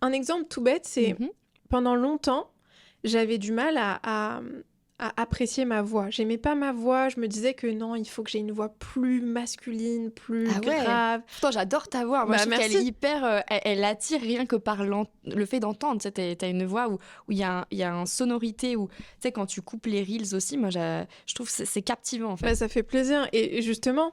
un exemple tout bête, c'est Mhm. pendant longtemps, j'avais du mal à apprécier ma voix. J'aimais pas ma voix, je me disais que non, il faut que j'ai une voix plus masculine, plus Ah ouais. grave. Pourtant, j'adore ta voix. Moi, je Bah trouve qu'elle est merci. hyper. Elle attire rien que par le fait d'entendre. Tu sais, t'as une voix où il y a un sonorité, où, tu sais, quand tu coupes les reels aussi, moi, je trouve que c'est captivant, en Bah, fait. ça fait plaisir. Et justement,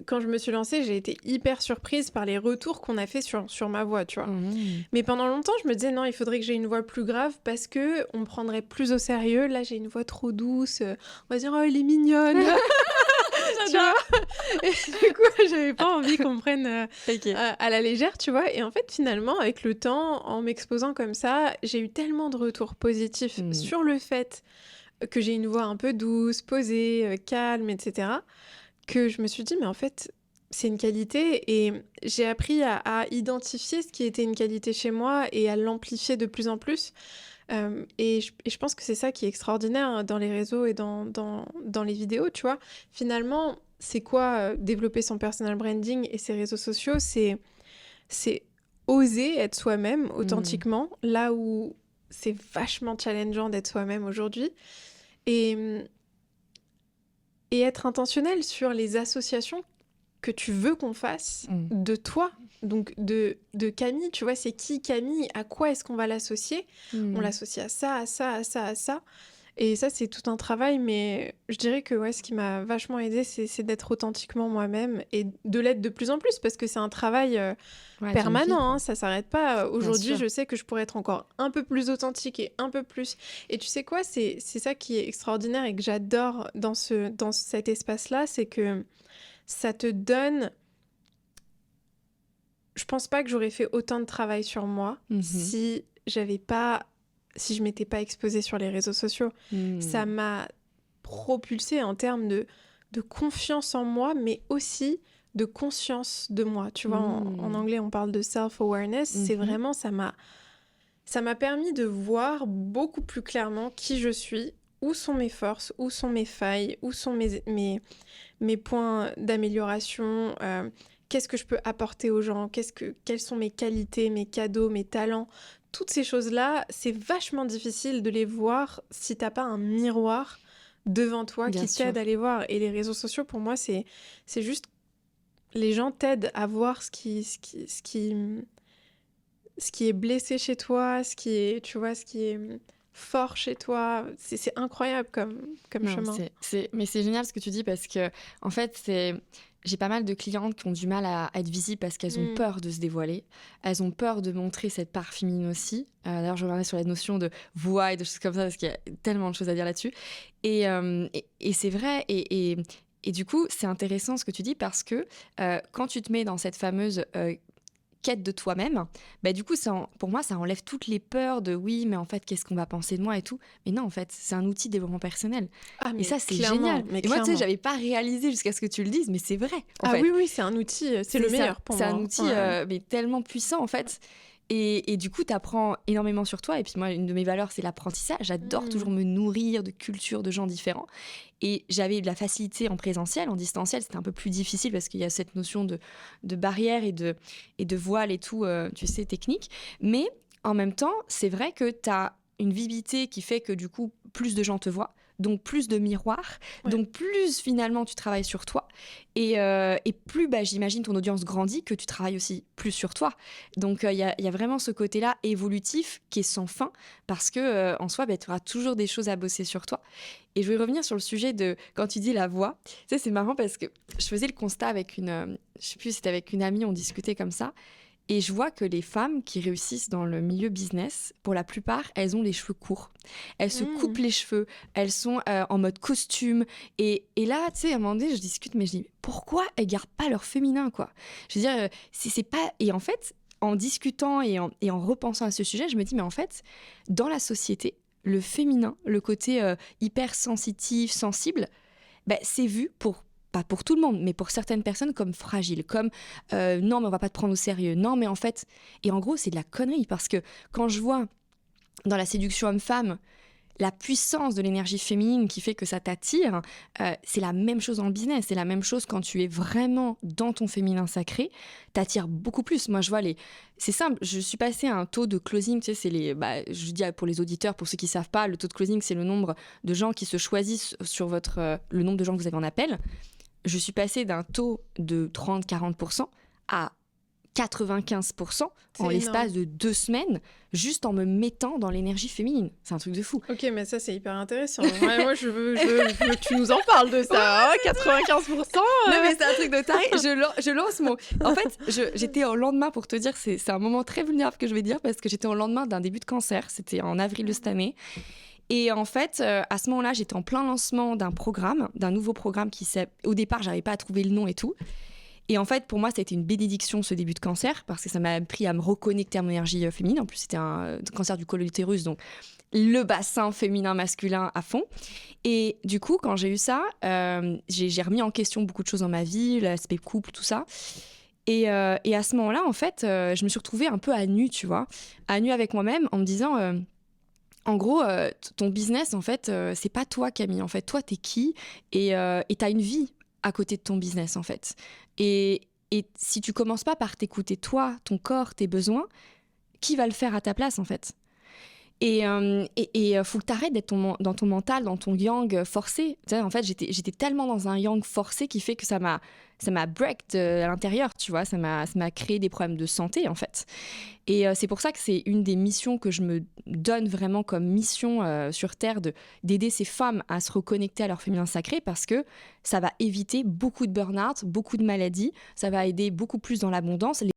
quand je me suis lancée, j'ai été hyper surprise par les retours qu'on a fait sur ma voix, tu vois. Mhm. Mais pendant longtemps, je me disais non, il faudrait que j'ai une voix plus grave parce que on me prendrait plus au sérieux. Là, j'ai une voix trop douce. On va dire oh, elle est mignonne, tu vois. J'adore. Et du coup, j'avais pas envie qu'on me prenne Ok. à la légère, tu vois. Et en fait, finalement, avec le temps, en m'exposant comme ça, j'ai eu tellement de retours positifs Mm. sur le fait que j'ai une voix un peu douce, posée, calme, etc., que je me suis dit, mais en fait, c'est une qualité et j'ai appris à identifier ce qui était une qualité chez moi et à l'amplifier de plus en plus. Et je pense que c'est ça qui est extraordinaire hein, dans les réseaux et dans les vidéos, tu vois. Finalement, c'est quoi développer son personal branding et ses réseaux sociaux? C'est oser être soi-même Mm. authentiquement, là où c'est vachement challengeant d'être soi-même aujourd'hui. Et, et être intentionnel sur les associations que tu veux qu'on fasse Mm. de toi. Donc de Camille, tu vois, c'est qui Camille? À quoi est-ce qu'on va l'associer? On Mm. l'associe à ça, à ça, à ça, à ça. Et ça, c'est tout un travail, mais je dirais que ouais, ce qui m'a vachement aidée, c'est d'être authentiquement moi-même et de l'être de plus en plus, parce que c'est un travail Ouais, d'une vie, permanent, quoi. hein, ça s'arrête pas. Bien Aujourd'hui, sûr. je sais que je pourrais être encore un peu plus authentique et un peu plus. Et tu sais quoi, c'est ça qui est extraordinaire et que j'adore dans cet espace-là, c'est que ça te donne. Je pense pas que j'aurais fait autant de travail sur moi Mhm. si je m'étais pas exposée sur les réseaux sociaux. Ça Mm. m'a propulsée en termes de confiance en moi, mais aussi de conscience de moi. Tu vois, en Mm. anglais, on parle de self-awareness. C'est Mhm. vraiment, ça m'a permis de voir beaucoup plus clairement qui je suis, où sont mes forces, où sont mes failles, où sont mes points d'amélioration, qu'est-ce que je peux apporter aux gens, quelles sont mes qualités, mes cadeaux, mes talents. Toutes ces choses-là, c'est vachement difficile de les voir si t'as pas un miroir devant toi Bien qui t'aide sûr. à les voir. Et les réseaux sociaux, pour moi, c'est juste les gens t'aident à voir ce qui est blessé chez toi, ce qui est, tu vois, ce qui est fort chez toi. C'est incroyable comme Non, chemin. mais c'est génial ce que tu dis parce que, en fait, j'ai pas mal de clientes qui ont du mal à être visibles parce qu'elles ont Mm. peur de se dévoiler. Elles ont peur de montrer cette part féminine aussi. D'ailleurs, je reviendrai sur la notion de voix et de choses comme ça parce qu'il y a tellement de choses à dire là-dessus. Et c'est vrai. Et du coup, c'est intéressant ce que tu dis parce que quand tu te mets dans cette fameuse quête de toi-même, bah du coup, pour moi, ça enlève toutes les peurs de oui, mais en fait, qu'est-ce qu'on va penser de moi et tout. Mais non, en fait, c'est un outil de développement personnel. Ah, Et mais ça, c'est clairement, génial. mais Et moi, tu sais, clairement. j'avais pas réalisé jusqu'à ce que tu le dises, mais c'est vrai, en Ah oui, fait. oui, c'est un outil, c'est le meilleur pour C'est moi. un Hein. outil Ouais, ouais. mais tellement puissant, en fait. Et du coup, tu apprends énormément sur toi. Et puis moi, une de mes valeurs, c'est l'apprentissage. J'adore toujours Mm. me nourrir de cultures, de gens différents. Et j'avais de la facilité en présentiel. En distanciel, c'était un peu plus difficile parce qu'il y a cette notion de barrière et de voile et tout, tu sais, technique. Mais en même temps, c'est vrai que tu as une visibilité qui fait que du coup, plus de gens te voient. Donc plus de miroirs, Ouais. donc plus finalement tu travailles sur toi et plus bah, j'imagine ton audience grandit que tu travailles aussi plus sur toi. Donc il y a vraiment ce côté-là évolutif qui est sans fin parce que en soi bah, tu auras toujours des choses à bosser sur toi. Et je vais revenir sur le sujet de quand tu dis la voix. Tu sais, c'est marrant parce que je faisais le constat avec je sais plus si c'était avec une amie, on discutait comme ça. Et je vois que les femmes qui réussissent dans le milieu business, pour la plupart, elles ont les cheveux courts. Elles se coupent Mm. les cheveux, elles sont en mode costume. Et là, tu sais, à un moment donné, je discute, mais je dis, pourquoi elles gardent pas leur féminin, quoi? Je veux dire, c'est pas... Et en fait, en discutant et en repensant à ce sujet, je me dis, mais en fait, dans la société, le féminin, le côté hyper sensitif, sensible, bah, c'est vu pas pour tout le monde, mais pour certaines personnes comme fragile, comme non mais on va pas te prendre au sérieux, non mais en fait, et en gros c'est de la connerie parce que quand je vois dans la séduction homme-femme, la puissance de l'énergie féminine qui fait que ça t'attire, c'est la même chose dans le business. C'est la même chose quand tu es vraiment dans ton féminin sacré, t'attires beaucoup plus. Moi, je vois c'est simple, je suis passée à un taux de closing, tu sais, je dis pour les auditeurs, pour ceux qui ne savent pas, le taux de closing, c'est le nombre de gens qui se choisissent sur le nombre de gens que vous avez en appel. Je suis passée d'un taux de 30-40% à 95% en l'espace de 2 semaines, juste en me mettant dans l'énergie féminine. C'est un truc de fou. Ok, mais ça, c'est hyper intéressant. Ouais, moi, je veux que tu nous en parles de ça. Ouais, 95%. Non, mais c'est un truc de taré. Je lance mon... En fait, j'étais en lendemain, pour te dire, c'est un moment très vulnérable que je vais dire, parce que j'étais en lendemain d'un début de cancer. C'était en avril de cette année. Et en fait, à ce moment-là, j'étais en plein lancement d'un nouveau programme au départ, j'arrivais pas à trouver le nom et tout. Et en fait, pour moi, ça a été une bénédiction, ce début de cancer, parce que ça m'a appris à me reconnecter à mon énergie féminine. En plus, c'était un cancer du col de l'utérus, donc le bassin féminin-masculin à fond. Et du coup, quand j'ai eu ça, j'ai remis en question beaucoup de choses dans ma vie, l'aspect couple, tout ça. Et à ce moment-là, en fait, je me suis retrouvée un peu à nu, tu vois, à nu avec moi-même, en me disant... En gros, ton business, en fait, c'est pas toi, Camille. En fait, toi, t'es qui ? Et t'as une vie à côté de ton business, en fait. Et si tu commences pas par t'écouter toi, ton corps, tes besoins, qui va le faire à ta place, en fait ? Et faut que t'arrêtes d'être dans ton mental, dans ton yang forcé. Tu sais, en fait, j'étais tellement dans un yang forcé qui fait que ça m'a break à l'intérieur, tu vois. Ça m'a créé des problèmes de santé, en fait. Et c'est pour ça que c'est une des missions que je me donne vraiment comme mission sur Terre, d'aider ces femmes à se reconnecter à leur féminin sacré, parce que ça va éviter beaucoup de burn-out, beaucoup de maladies, ça va aider beaucoup plus dans l'abondance.